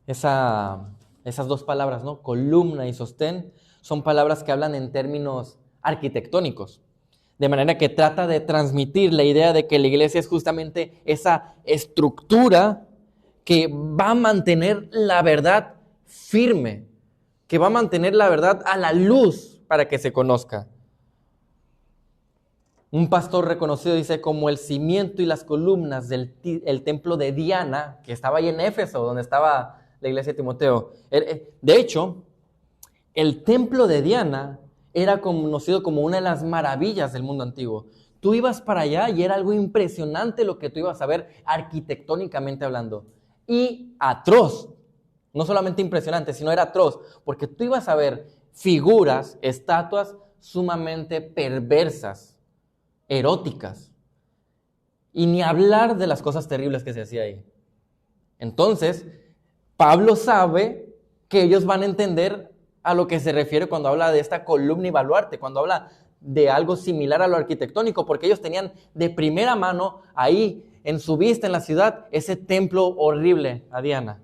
Esas dos palabras, ¿no? Columna y sostén, son palabras que hablan en términos arquitectónicos. De manera que trata de transmitir la idea de que la iglesia es justamente esa estructura que va a mantener la verdad firme, que va a mantener la verdad a la luz para que se conozca. Un pastor reconocido dice como el cimiento y las columnas del templo de Diana, que estaba ahí en Éfeso, donde estaba la iglesia de Timoteo. De hecho, el templo de Diana era conocido como una de las maravillas del mundo antiguo. Tú ibas para allá y era algo impresionante lo que tú ibas a ver arquitectónicamente hablando. Y atroz, no solamente impresionante, sino era atroz, porque tú ibas a ver figuras, estatuas sumamente perversas, eróticas, y ni hablar de las cosas terribles que se hacía ahí. Entonces, Pablo sabe que ellos van a entender a lo que se refiere cuando habla de esta columna y baluarte, cuando habla de algo similar a lo arquitectónico, porque ellos tenían de primera mano ahí en su vista en la ciudad ese templo horrible a Diana.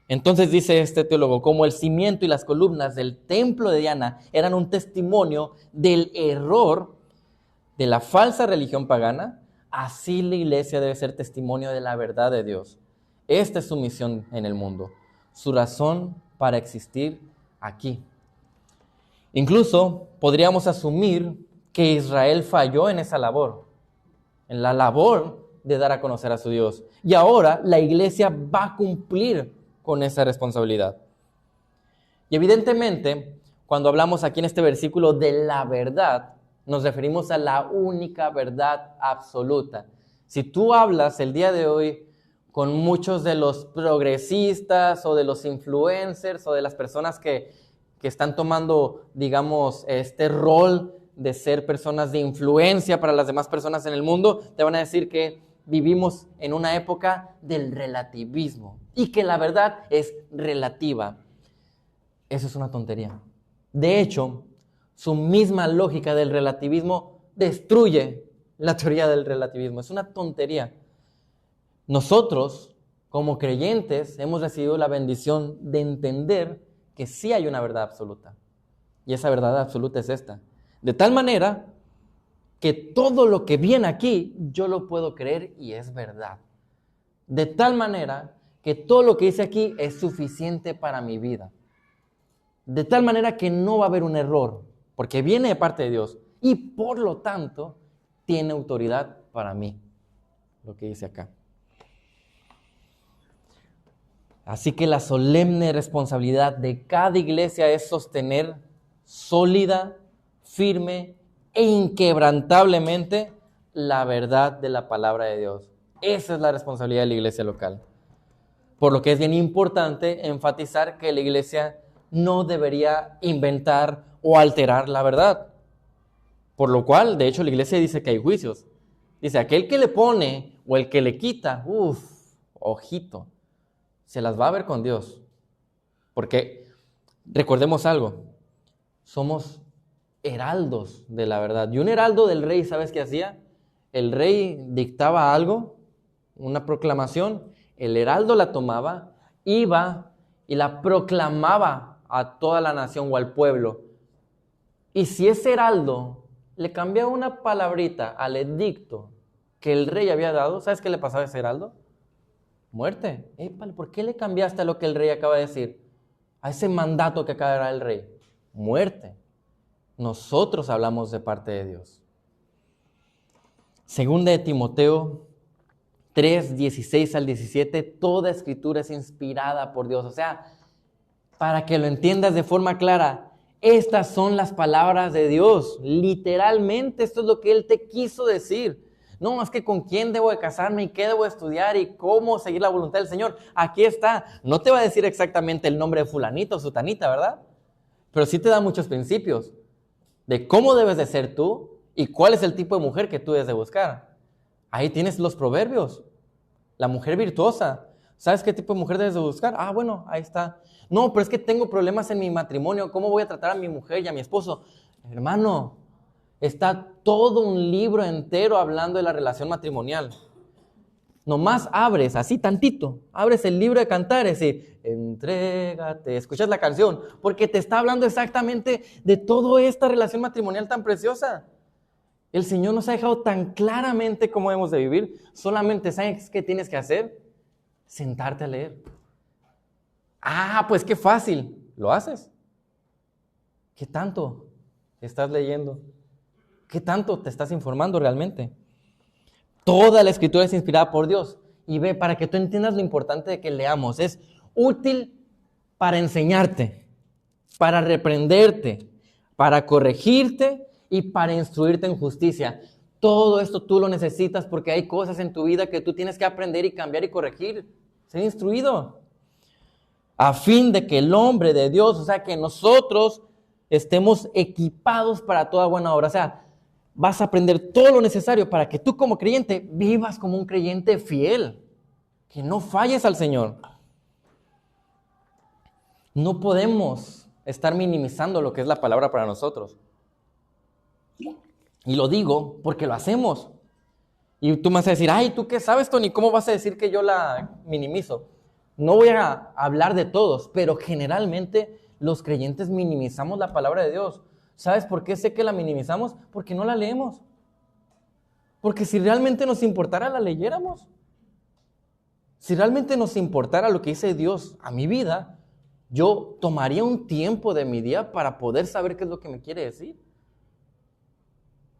Entonces dice este teólogo, como el cimiento y las columnas del templo de Diana eran un testimonio del error de la falsa religión pagana, así la iglesia debe ser testimonio de la verdad de Dios. Esta es su misión en el mundo, su razón para existir aquí. Incluso podríamos asumir que Israel falló en esa labor, en la labor de dar a conocer a su Dios. Y ahora la iglesia va a cumplir con esa responsabilidad. Y evidentemente, cuando hablamos aquí en este versículo de la verdad, nos referimos a la única verdad absoluta. Si tú hablas el día de hoy con muchos de los progresistas o de los influencers o de las personas que están tomando, digamos, este rol de ser personas de influencia para las demás personas en el mundo, te van a decir que vivimos en una época del relativismo y que la verdad es relativa. Eso es una tontería. De hecho, su misma lógica del relativismo destruye la teoría del relativismo. Es una tontería. Nosotros, como creyentes, hemos recibido la bendición de entender que sí hay una verdad absoluta. Y esa verdad absoluta es esta. De tal manera que todo lo que viene aquí, yo lo puedo creer y es verdad. De tal manera que todo lo que dice aquí es suficiente para mi vida. De tal manera que no va a haber un error, porque viene de parte de Dios y por lo tanto tiene autoridad para mí, lo que dice acá. Así que la solemne responsabilidad de cada iglesia es sostener sólida, firme e inquebrantablemente la verdad de la palabra de Dios. Esa es la responsabilidad de la iglesia local. Por lo que es bien importante enfatizar que la iglesia no debería inventar o alterar la verdad. Por lo cual, de hecho, la iglesia dice que hay juicios. Dice, aquel que le pone o el que le quita, ojito, se las va a ver con Dios. Porque recordemos algo, somos heraldos de la verdad. Y un heraldo del rey, ¿sabes qué hacía? El rey dictaba algo, una proclamación, el heraldo la tomaba, iba y la proclamaba a toda la nación o al pueblo. Y si ese heraldo le cambiaba una palabrita al edicto que el rey había dado, ¿sabes qué le pasaba a ese heraldo? Muerte. Épale, ¿por qué le cambiaste a lo que el rey acaba de decir? A ese mandato que acaba de dar el rey. Muerte. Nosotros hablamos de parte de Dios. Segunda de Timoteo 3, 16 al 17, toda escritura es inspirada por Dios. O sea, para que lo entiendas de forma clara, estas son las palabras de Dios. Literalmente, esto es lo que Él te quiso decir. No, es que con quién debo de casarme y qué debo de estudiar y cómo seguir la voluntad del Señor. Aquí está. No te va a decir exactamente el nombre de fulanito o sutanita, ¿verdad? Pero sí te da muchos principios de cómo debes de ser tú y cuál es el tipo de mujer que tú debes de buscar. Ahí tienes los proverbios. La mujer virtuosa. ¿Sabes qué tipo de mujer debes de buscar? Ah, bueno, ahí está. No, pero es que tengo problemas en mi matrimonio. ¿Cómo voy a tratar a mi mujer y a mi esposo? Hermano, está todo un libro entero hablando de la relación matrimonial. Nomás abres, así tantito, abres el libro de Cantares y entrégate, escuchas la canción, porque te está hablando exactamente de toda esta relación matrimonial tan preciosa. El Señor nos ha dejado tan claramente cómo debemos de vivir. Solamente, ¿sabes qué tienes que hacer? Sentarte a leer. Ah, pues qué fácil. ¿Lo haces? ¿Qué tanto estás leyendo? ¿Qué tanto te estás informando realmente? Toda la escritura es inspirada por Dios. Y ve, para que tú entiendas lo importante de que leamos, es útil para enseñarte, para reprenderte, para corregirte y para instruirte en justicia. Todo esto tú lo necesitas porque hay cosas en tu vida que tú tienes que aprender y cambiar y corregir. Ser instruido. A fin de que el hombre de Dios, o sea, que nosotros estemos equipados para toda buena obra. O sea, vas a aprender todo lo necesario para que tú como creyente vivas como un creyente fiel. Que no falles al Señor. No podemos estar minimizando lo que es la palabra para nosotros. Y lo digo porque lo hacemos. Y tú me vas a decir, ay, ¿tú qué sabes, Tony? ¿Cómo vas a decir que yo la minimizo? No voy a hablar de todos, pero generalmente los creyentes minimizamos la palabra de Dios. ¿Sabes por qué sé que la minimizamos? Porque no la leemos. Porque si realmente nos importara, la leyéramos. Si realmente nos importara lo que dice Dios a mi vida, yo tomaría un tiempo de mi día para poder saber qué es lo que me quiere decir.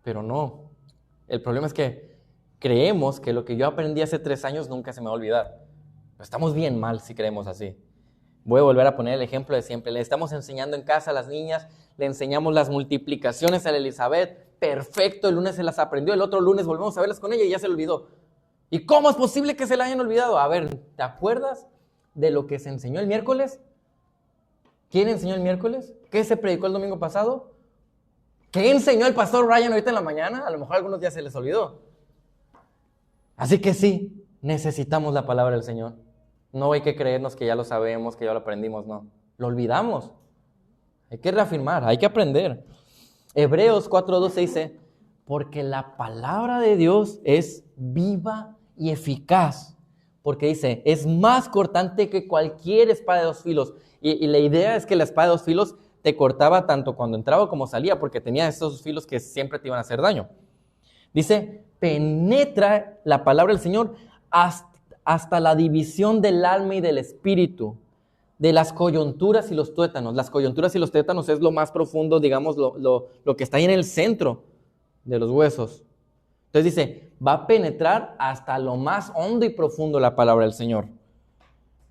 Pero no. El problema es que creemos que lo que yo aprendí hace 3 años nunca se me va a olvidar. Estamos bien mal si creemos así. Voy a volver a poner el ejemplo de siempre. Le estamos enseñando en casa a las niñas, le enseñamos las multiplicaciones a la Elizabeth. Perfecto, el lunes se las aprendió, el otro lunes volvemos a verlas con ella y ya se le olvidó. ¿Y cómo es posible que se la hayan olvidado? A ver, ¿te acuerdas de lo que se enseñó el miércoles? ¿Quién enseñó el miércoles? ¿Qué se predicó el domingo pasado? ¿Qué enseñó el pastor Ryan ahorita en la mañana? A lo mejor a algunos ya se les olvidó. Así que sí, necesitamos la palabra del Señor. No hay que creernos que ya lo sabemos, que ya lo aprendimos, no. Lo olvidamos. Hay que reafirmar, hay que aprender. Hebreos 4:12 dice, porque la palabra de Dios es viva y eficaz. Porque dice, es más cortante que cualquier espada de 2 filos. Y la idea es que la espada de 2 filos te cortaba tanto cuando entraba como salía, porque tenía esos filos que siempre te iban a hacer daño. Dice, penetra la palabra del Señor hasta la división del alma y del espíritu, de las coyunturas y los tuétanos. Las coyunturas y los tuétanos es lo más profundo, digamos, lo que está ahí en el centro de los huesos. Entonces dice, va a penetrar hasta lo más hondo y profundo la palabra del Señor.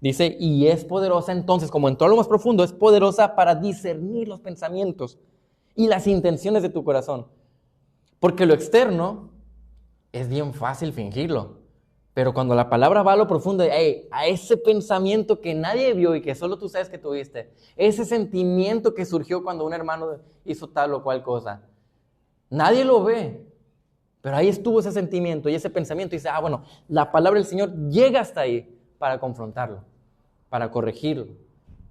Dice, y es poderosa entonces, como entró a lo más profundo, es poderosa para discernir los pensamientos y las intenciones de tu corazón. Porque lo externo es bien fácil fingirlo. Pero cuando la palabra va a lo profundo, a ese pensamiento que nadie vio y que solo tú sabes que tuviste, ese sentimiento que surgió cuando un hermano hizo tal o cual cosa, nadie lo ve, pero ahí estuvo ese sentimiento y ese pensamiento y dice, bueno, la palabra del Señor llega hasta ahí para confrontarlo, para corregirlo,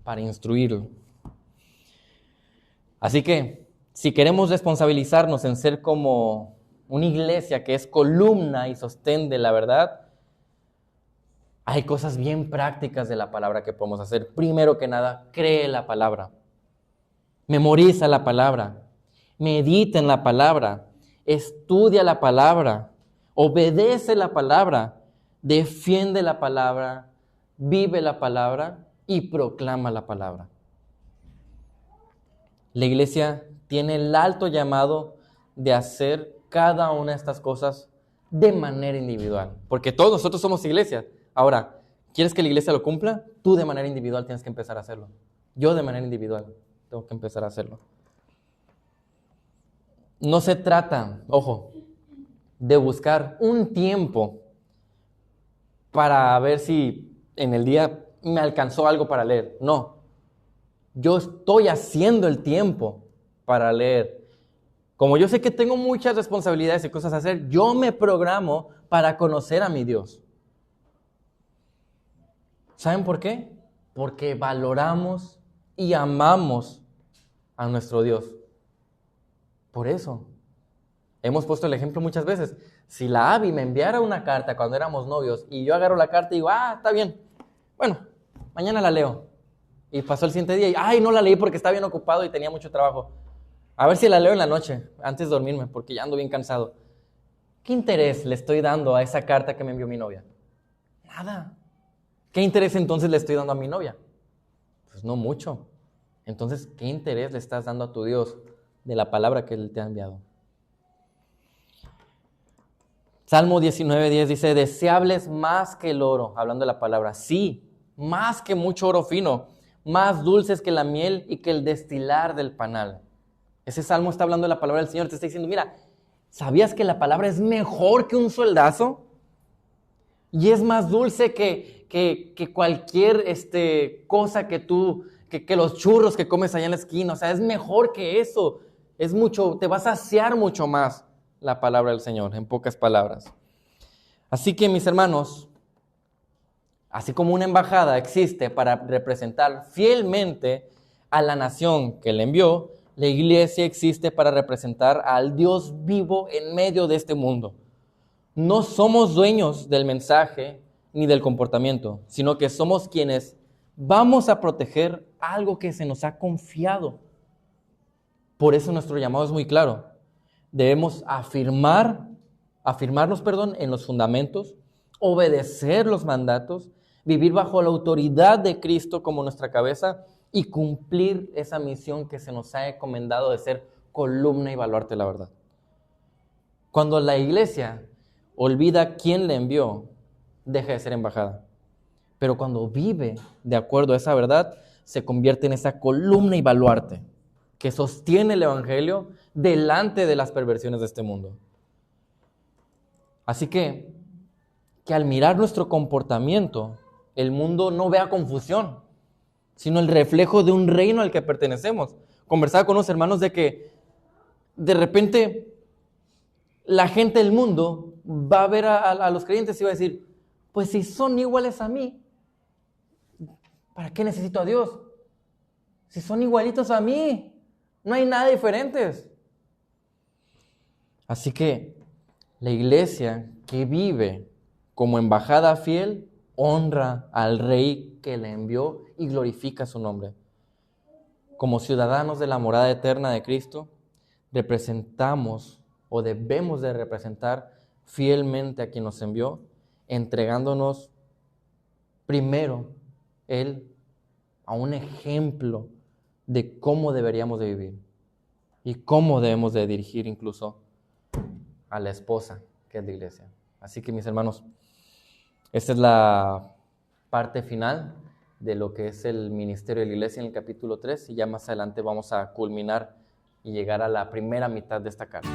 para instruirlo. Así que, si queremos responsabilizarnos en ser como una iglesia que es columna y sostén de la verdad, hay cosas bien prácticas de la palabra que podemos hacer. Primero que nada, cree la palabra. Memoriza la palabra. Medita en la palabra. Estudia la palabra. Obedece la palabra. Defiende la palabra. Vive la palabra y proclama la palabra. La iglesia tiene el alto llamado de hacer cada una de estas cosas de manera individual. Porque todos nosotros somos iglesia. Ahora, ¿quieres que la iglesia lo cumpla? Tú de manera individual tienes que empezar a hacerlo. Yo de manera individual tengo que empezar a hacerlo. No se trata, ojo, de buscar un tiempo para ver si en el día me alcanzó algo para leer. No, yo estoy haciendo el tiempo para leer. Como yo sé que tengo muchas responsabilidades y cosas a hacer, yo me programo para conocer a mi Dios. ¿Saben por qué? Porque valoramos y amamos a nuestro Dios. Por eso. Hemos puesto el ejemplo muchas veces. Si la Abby me enviara una carta cuando éramos novios y yo agarro la carta y digo, está bien, bueno, mañana la leo. Y pasó el siguiente día y, no la leí porque estaba bien ocupado y tenía mucho trabajo. A ver si la leo en la noche, antes de dormirme, porque ya ando bien cansado. ¿Qué interés le estoy dando a esa carta que me envió mi novia? Nada. ¿Qué interés entonces le estoy dando a mi novia? Pues no mucho. Entonces, ¿qué interés le estás dando a tu Dios de la palabra que Él te ha enviado? Salmo 19:10 dice, deseables más que el oro, hablando de la palabra. Sí, más que mucho oro fino, más dulces que la miel y que el destilar del panal. Ese salmo está hablando de la palabra del Señor. Te está diciendo, mira, ¿sabías que la palabra es mejor que un soldazo? Y es más dulce que cualquier cosa que los churros que comes allá en la esquina. O sea, es mejor que eso. Es mucho, te va a saciar mucho más la palabra del Señor, en pocas palabras. Así que, mis hermanos, así como una embajada existe para representar fielmente a la nación que le envió, la iglesia existe para representar al Dios vivo en medio de este mundo. No somos dueños del mensaje ni del comportamiento, sino que somos quienes vamos a proteger algo que se nos ha confiado. Por eso nuestro llamado es muy claro. Debemos afirmarnos, en los fundamentos, obedecer los mandatos, vivir bajo la autoridad de Cristo como nuestra cabeza y cumplir esa misión que se nos ha encomendado de ser columna y baluarte de la verdad. Cuando la iglesia olvida quién le envió, deja de ser embajada. Pero cuando vive de acuerdo a esa verdad, se convierte en esa columna y baluarte que sostiene el evangelio delante de las perversiones de este mundo. Así que al mirar nuestro comportamiento, el mundo no vea confusión, sino el reflejo de un reino al que pertenecemos. Conversaba con unos hermanos de que de repente la gente del mundo va a ver a los creyentes y va a decir, pues si son iguales a mí, ¿para qué necesito a Dios? Si son igualitos a mí, no hay nada diferentes. Así que la iglesia que vive como embajada fiel honra al Rey que le envió y glorifica su nombre. Como ciudadanos de la morada eterna de Cristo, representamos o debemos de representar fielmente a quien nos envió, entregándonos primero Él a un ejemplo de cómo deberíamos de vivir y cómo debemos de dirigir incluso a la esposa que es la iglesia. Así que mis hermanos, esta es la parte final de lo que es el ministerio de la iglesia en el capítulo 3 y ya más adelante vamos a culminar y llegar a la primera mitad de esta carta.